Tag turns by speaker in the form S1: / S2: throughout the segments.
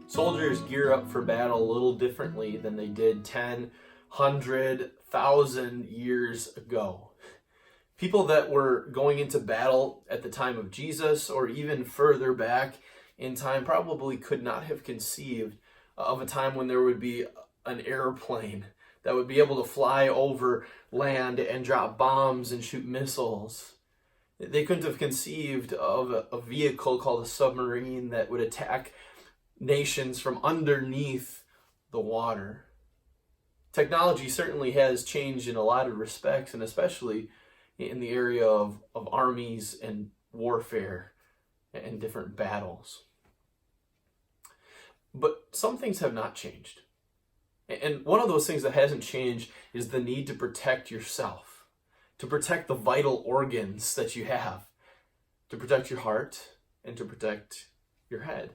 S1: Soldiers gear up for battle a little differently than they did 10, 100, 1,000 years ago. People that were going into battle at the time of Jesus or even further back in time probably could not have conceived of a time when there would be an airplane that would be able to fly over land and drop bombs and shoot missiles. They couldn't have conceived of a vehicle called a submarine that would attack nations from underneath the water. Technology certainly has changed in a lot of respects, and especially in the area of armies and warfare and different battles. But some things have not changed. And one of those things that hasn't changed is the need to protect yourself, to protect the vital organs that you have, to protect your heart and to protect your head.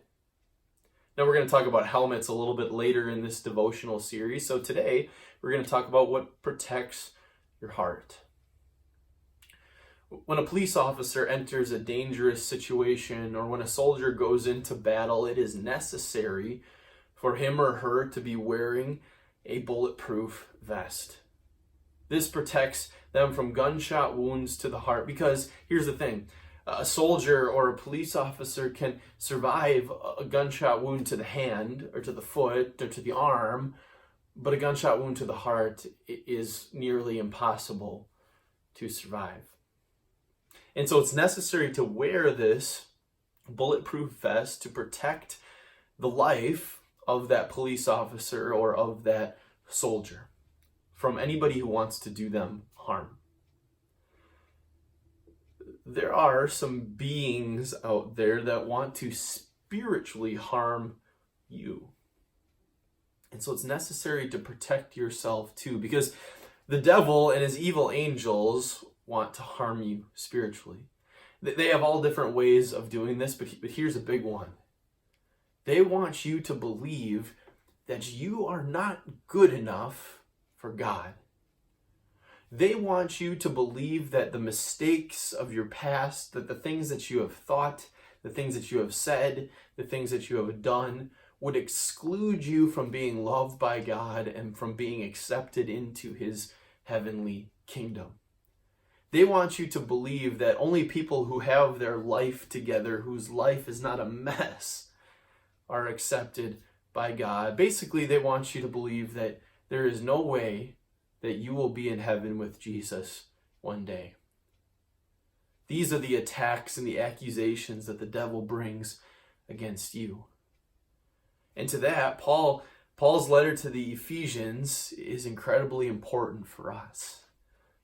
S1: Now we're going to talk about helmets a little bit later in this devotional series. So today we're going to talk about what protects your heart. When a police officer enters a dangerous situation or when a soldier goes into battle, it is necessary for him or her to be wearing a bulletproof vest. This protects them from gunshot wounds to the heart because here's the thing. A soldier or a police officer can survive a gunshot wound to the hand or to the foot or to the arm, but a gunshot wound to the heart is nearly impossible to survive. And so it's necessary to wear this bulletproof vest to protect the life of that police officer or of that soldier from anybody who wants to do them harm. There are some beings out there that want to spiritually harm you. And so it's necessary to protect yourself too, because the devil and his evil angels want to harm you spiritually. They have all different ways of doing this, but here's a big one. They want you to believe that you are not good enough for God. They want you to believe that the mistakes of your past, that the things that you have thought, the things that you have said, the things that you have done would exclude you from being loved by God and from being accepted into his heavenly kingdom. They want you to believe that only people who have their life together, whose life is not a mess, are accepted by God. Basically, they want you to believe that there is no way that you will be in heaven with Jesus one day. These are the attacks and the accusations that the devil brings against you. And to that, Paul's letter to the Ephesians is incredibly important for us.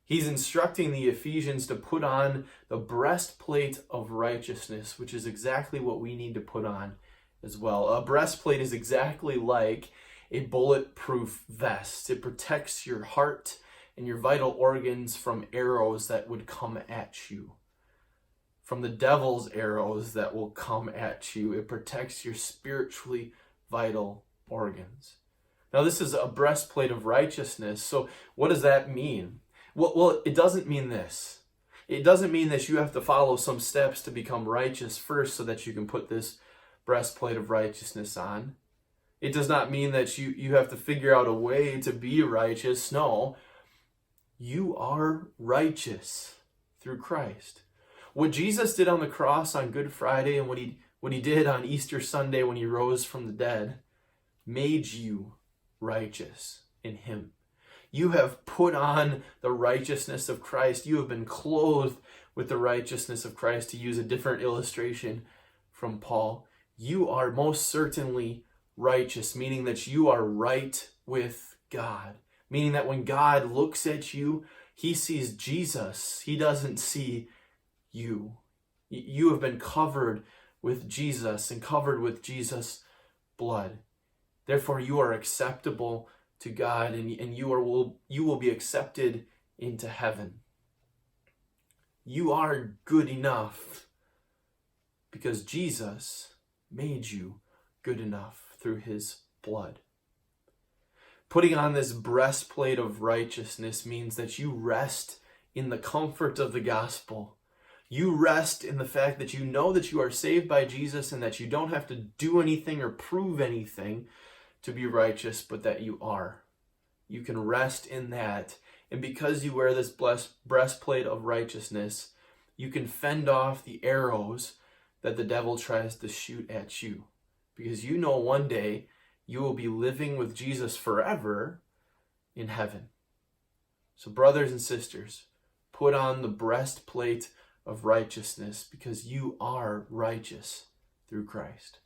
S1: He's instructing the Ephesians to put on the breastplate of righteousness, which is exactly what we need to put on as well. A breastplate is exactly like a bulletproof vest. It protects your heart and your vital organs from arrows that would come at you, from the devil's arrows that will come at you. It protects your spiritually vital organs. Now, this is a breastplate of righteousness. So what does that mean? Well, it doesn't mean this. It doesn't mean that you have to follow some steps to become righteous first so that you can put this breastplate of righteousness on. It does not mean that you have to figure out a way to be righteous. No, you are righteous through Christ. What Jesus did on the cross on Good Friday and what he did on Easter Sunday when he rose from the dead made you righteous in him. You have put on the righteousness of Christ. You have been clothed with the righteousness of Christ, to use a different illustration from Paul. You are most certainly righteous, meaning that you are right with God. Meaning that when God looks at you, he sees Jesus. He doesn't see you. You have been covered with Jesus and covered with Jesus' blood. Therefore, you are acceptable to God, and you will be accepted into heaven. You are good enough because Jesus made you good enough through his blood. Putting on this breastplate of righteousness means that you rest in the comfort of the gospel. You rest in the fact that you know that you are saved by Jesus and that you don't have to do anything or prove anything to be righteous, but that you are. You can rest in that. And because you wear this breastplate of righteousness, you can fend off the arrows that the devil tries to shoot at you. Because you know one day you will be living with Jesus forever in heaven. So brothers and sisters, put on the breastplate of righteousness because you are righteous through Christ.